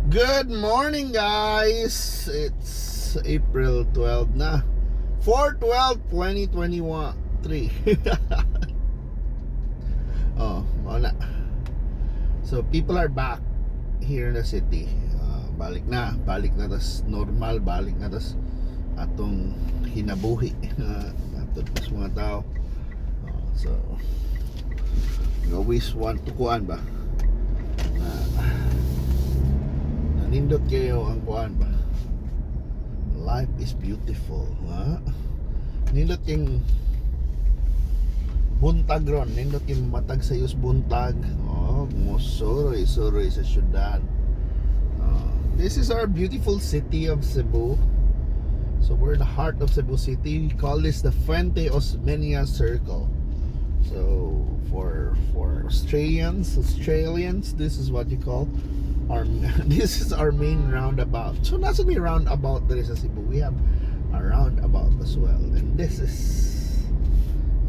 Good morning, guys. It's April 12 na. 4/12/2023. Oh, wala. So people are back here in the city. Balik na tas normal, balik na tas atong hinabuhi. Atong tas mga tao. So we always want to kuan ba? Nindot kayo ang kuan ba? Life is beautiful, ha? Nindot yung buntag ron, nindot yung matag sa yus buntag. Oh, suroy sa syudad. This is our beautiful city of Cebu. So we're in the heart of Cebu City. We call this the Fuente Osmeña Circle. So for Australians, this is what you call this is our main roundabout. So nasa may roundabout there is a Cebu. We have a roundabout as well. And this is,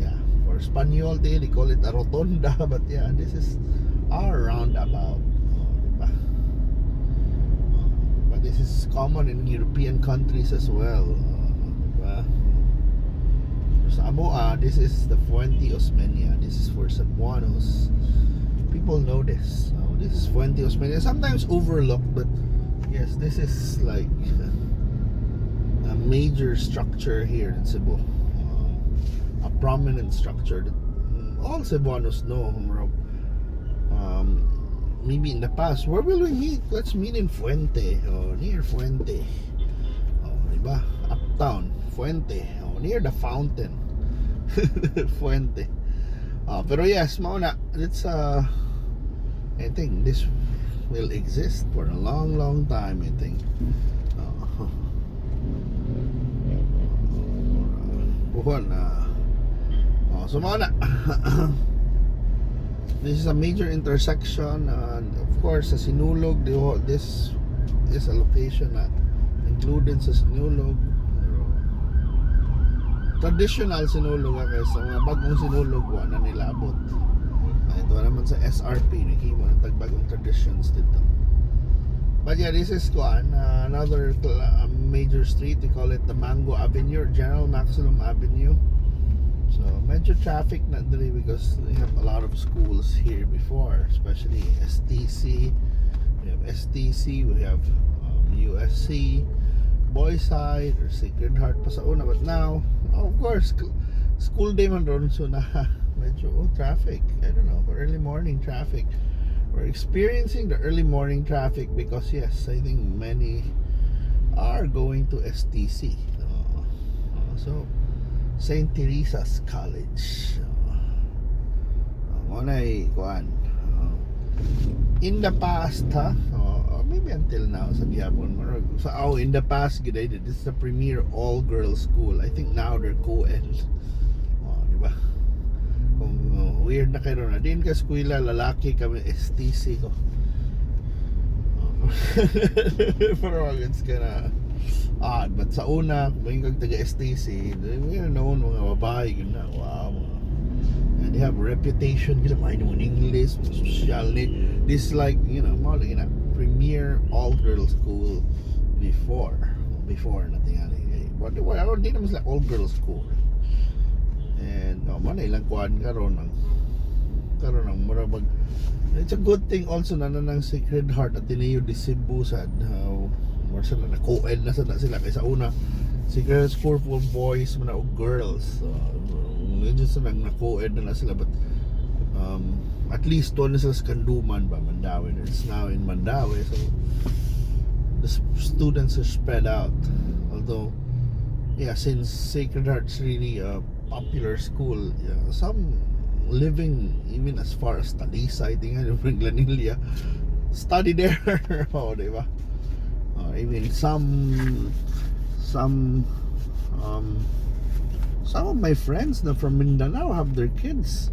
yeah, for Spanyol they call it a rotonda, but yeah, this is our roundabout. Diba? But this is common in European countries as well. Diba? Sa Amoa, this is the Fuente Osmeña. This is for Cebuanos. People know this. This is Fuente Osmeña. Sometimes overlooked, but yes, this is like a major structure here in Cebu. A prominent structure that all Cebuanos know. Maybe in the past, where will we meet? Let's meet in Fuente, near Fuente. Diba? Uptown, Fuente, near the fountain. Fuente. Pero yes, mauna. It's I think this will exist for a long time, I think. So mauna. This is a major intersection, and of course sa Sinulog, this is a location na included sa Sinulog. Traditional Sinulog, kaya sa mga bagong Sinulog na nilabot. Ito naman sa SRP, nakikita ng tagbagong traditions dito. But yeah, this is another major street. We call it the Mango Avenue, General Maxilom Avenue. So medyo traffic na dali because we have a lot of schools here before, especially STC. We have STC, we have USC, Boyside or Sacred Heart pa sa una. But now, of course, school day man ron, so na medyo traffic. I don't know, early morning traffic. We're experiencing the early morning traffic because yes, I think many are going to STC. So St. Teresa's College. In the past, or maybe until now, sa Gihapon, in the past, this is the premier all-girls school. I think now they're co-ed. Diba? Kung weird na kayo na din ka eskwela, lalaki kami, STC ko. Pero it's kinda odd. But sa una, kung kag taga STC, we are known mga babae, yun na, wow. And they have a reputation, kila may naman English, social. This like, mga like, premier all-girls school before natin yan. But di naman sila all-girls school. And man ilang kuan karon ng murabag. It's a good thing also na ng Sacred Heart at Ateneo de Cebu sad more sila na co-ed na sila kaysa una Sacred Heart School for boys man o girls. Medyo sila na co-ed na sila, but at least doon na sila sa Kanduman ba, Mandaue. It's now in Mandaue, so the students are spread out. Although yeah, since Sacred Heart's really popular school, some living even as far as Talisay, tingnan yung Glanilla, study there. Diba? Even some of my friends na from Mindanao have their kids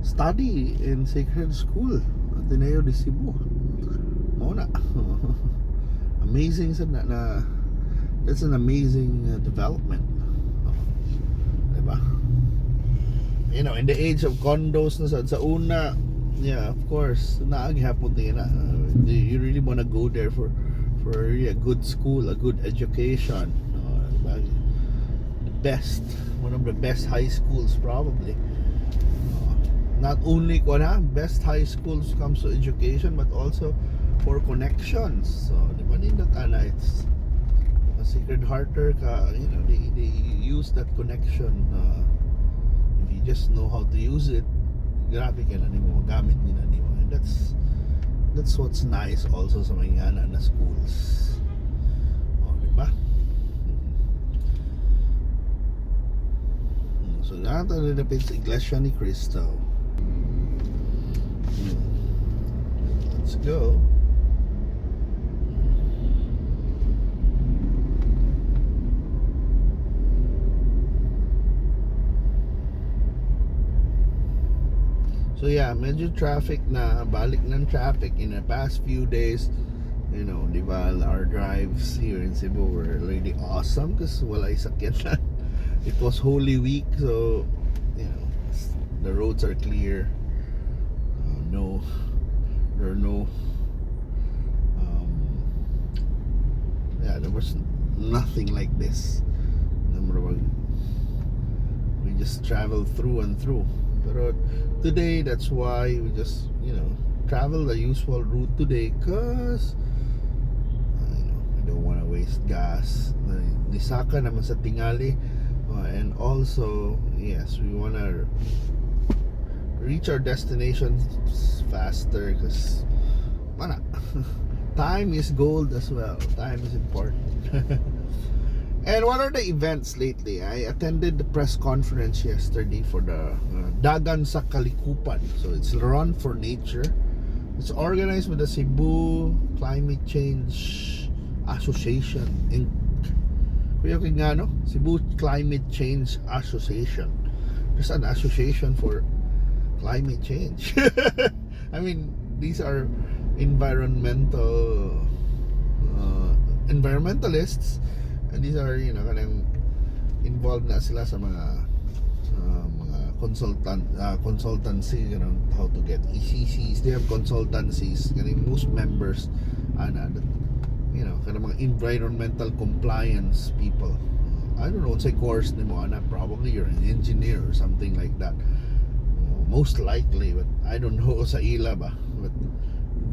study in Sacred School Ateneo de Cebu. Muna. Amazing na that's an amazing development. Diba? In the age of condos na sa una, Yeah, of course. Naaghapon din na. You really wanna go there for really a good school, a good education. Diba? The best, one of the best high schools probably. Not only best high schools comes to education, but also for connections. So, di ba nindot it's a Sacred Hearter ka, they use that connection. If you just know how to use it, grabe ka na nimo, gamit nila nimo. And that's what's nice also sa mga na schools. Di ba? So, nato nilapit sa Iglesia ni Cristo. Let's go. So yeah, medyo traffic na, balik ng traffic in the past few days. Di ba, our drives here in Cebu were really awesome because wala sakyan na. It was Holy Week, so the roads are clear. There are no there was nothing like this. We just traveled through and through. But today, that's why we just travel the usual route today, cause we don't want to waste gas. Nisaka naman sa tingali, and also yes, we want to reach our destination faster, cause time is gold as well. Time is important. And what are the events lately? I attended the press conference yesterday for the Dagan sa Kalikupan. So it's Run for Nature. It's organized by the Cebu Climate Change Association Inc. Kuya nga, no? Cebu Climate Change Association. There's an association for climate change. I mean, these are environmentalists, and these are kanang involved na sila sa mga consultancy, how to get ECCs. They have consultancies, most members kanang mga environmental compliance people. I don't know, say course nimo probably you're an engineer or something like that, most likely, but I don't know sa ila ba. But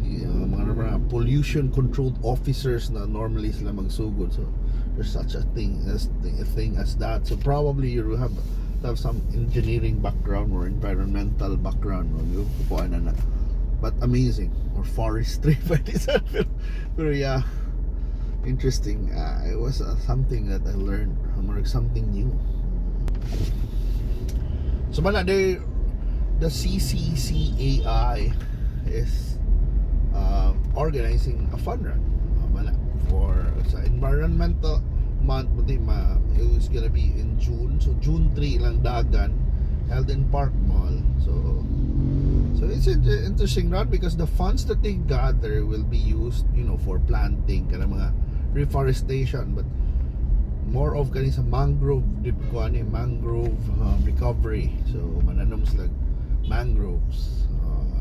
mga pollution controlled officers na normally sila magsugod, so there's such a thing as that. So probably you have to have some engineering background or environmental background, but amazing, or forestry. Pero yeah, interesting. It was something that I learned, something new. So the CCCAI is organizing a fun run for sa environmental month. It was gonna be in June, so June 3 lang dagan, held in Park Mall. So it's an interesting run because the funds that they gather will be used for planting mga reforestation, but more of sa mangrove recovery. So mananom sila mangroves,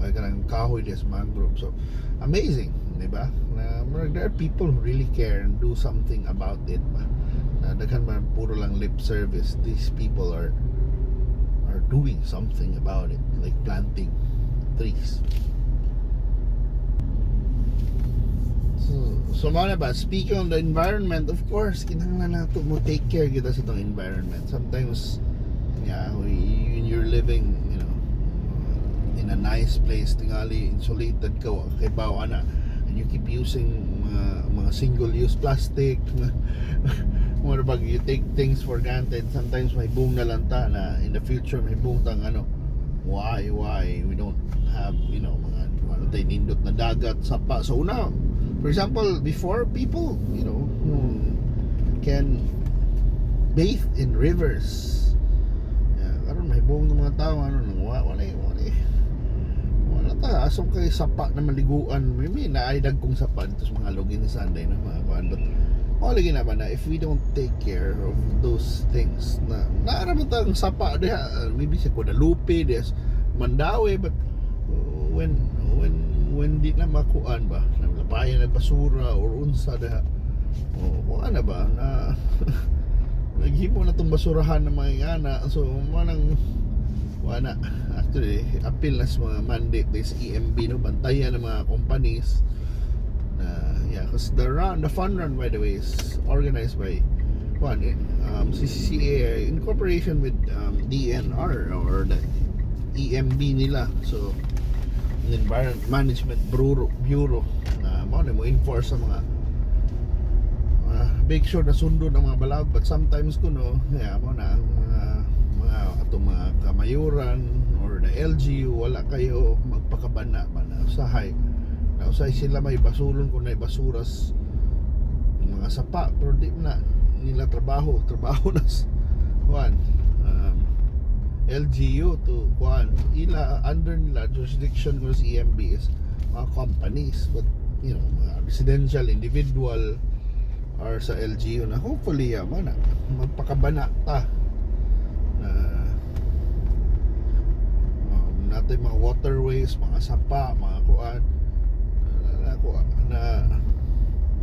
kanang kahoy des mangrove. So amazing, di ba? There are people who really care and do something about it. Daghan man puro lang lip service. These people are doing something about it, like planting trees. So mana ba, speaking on the environment, of course kinahanglan nato mo take care kita sa itong environment. Sometimes when you're living in a nice place, tingali insulated ka, kay bawa na, and you keep using mga single-use plastic, you take things for granted. Sometimes may boom na lang ta na in the future may boom tang why we don't have mga tayo nindot na dagat sapa. So for example, before people can bathe in rivers, karon may buong ng mga tao wala ta asong kay sapa na maliguan. May naaydag kong sapa dito sa mga lugin sa Sunday na mga kuan, but lagi na ba na if we don't take care of those things na naaraman tang sapa diha, maybe sa Guadalupe, des Mandaue, but when when di na makuan ba nalabayan na basura or unsa da kuan na ba na naghimo na tong basurahan ng mga ana, so manang wala actually appeal na sa mga mandate this EMB no, bantayan ng mga companies na because the fun run by the way is organized by CCCA in cooperation with DNR or the EMB nila, so Environment Management Bureau na mo enforce sa mga make sure na sundo ng mga balawag, but sometimes kuno mo na ang mga atong mga kamayuran or the LGU wala kayo magpakabana man na usahay sila may basulon kung may basuras mga sapa, pero di na nila trabaho na LGU to ila under nila jurisdiction ko sa EMB is mga companies, but residential individual or sa LGU na hopefully mana magpakabana ta na natin mga waterways, mga sapa, mga na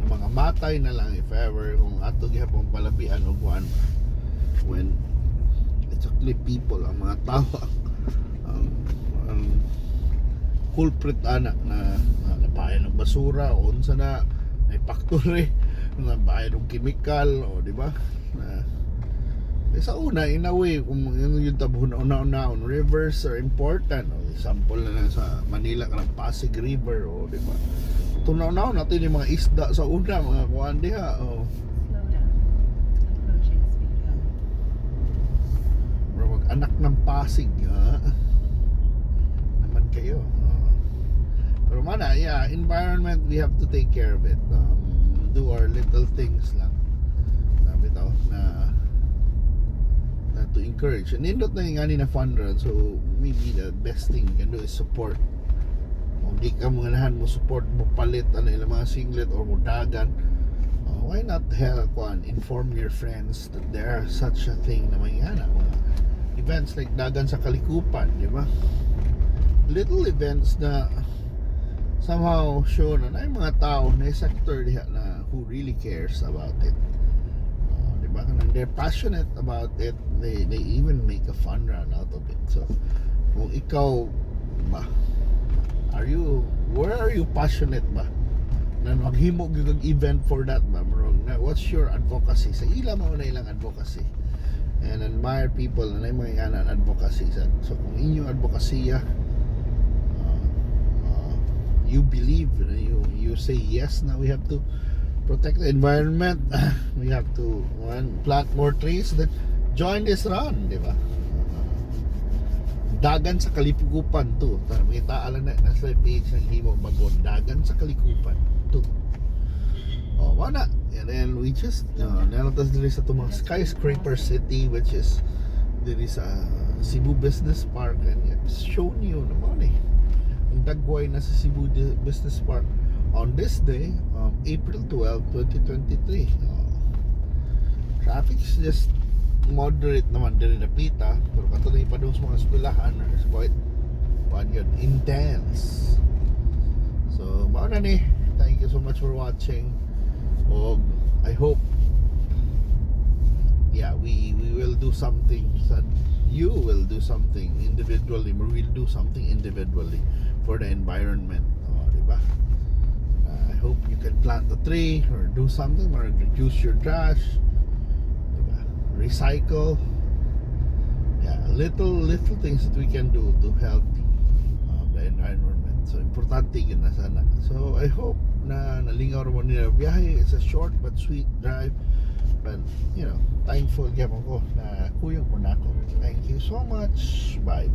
mga matay na lang if ever kung ato gihapon palabian o when it's actually people, ang mga tao ang culprit anak na nabayan ng basura o unsa na may factory nabayan ng chemical o di ba na sa una in a way kung yung tabon una rivers are important o, example na lang sa Manila ka ng Pasig River o di ba tunaw natin yung mga isda sa una mga kuan diha o anak ng Pasig naman kayo pero mana environment we have to take care of it, do our little things lang bitaw na to encourage and nindot na yung ani na fund run, so maybe the best thing you can do is support kung di ka manganahan mo support mo palit ilang mga singlet or mo dagan, why not inform your friends that there are such a thing na mga events like dagan sa Kalikupan, di ba? Little events na somehow show na yung mga tao na sector diha na who really cares about it, di ba? They're passionate about it, they even make a fun run out of it. So kung ikaw ba where are you passionate ba na maghimo gyud event for that ba, what's your advocacy sa ila mo na ilang advocacy and admire people na mga yan advocacy so kung inyong advokasya you believe you say yes na we have to protect the environment we have to plant more trees, then join this run, di ba? Dagan sa Kalikupan to makita alam na nasa page ng himo bagon dagan sa Kalikupan to wala. And then we just nalatas diri sa itong mga skyscraper city which is diri sa Cebu Business Park, and it's shown you naman ang dagway na sa Cebu Business Park on this day, April 12, 2023. Traffic's just moderate naman diri na pita, pero katuloy pa doon sa mga eskwelahan is quite intense. So mao na ni, thank you so much for watching. I hope we will do something that you will do something individually, or we'll do something individually for the environment, diba? I hope you can plant a tree or do something or reduce your trash, diba? Recycle, little things that we can do to help the environment. So importante yun na sana. So I hope na nalingaw mo nila biyahe. It's a short but sweet drive, but thankful gyapon ko na kuyog mo na ako. Thank you so much. Bye.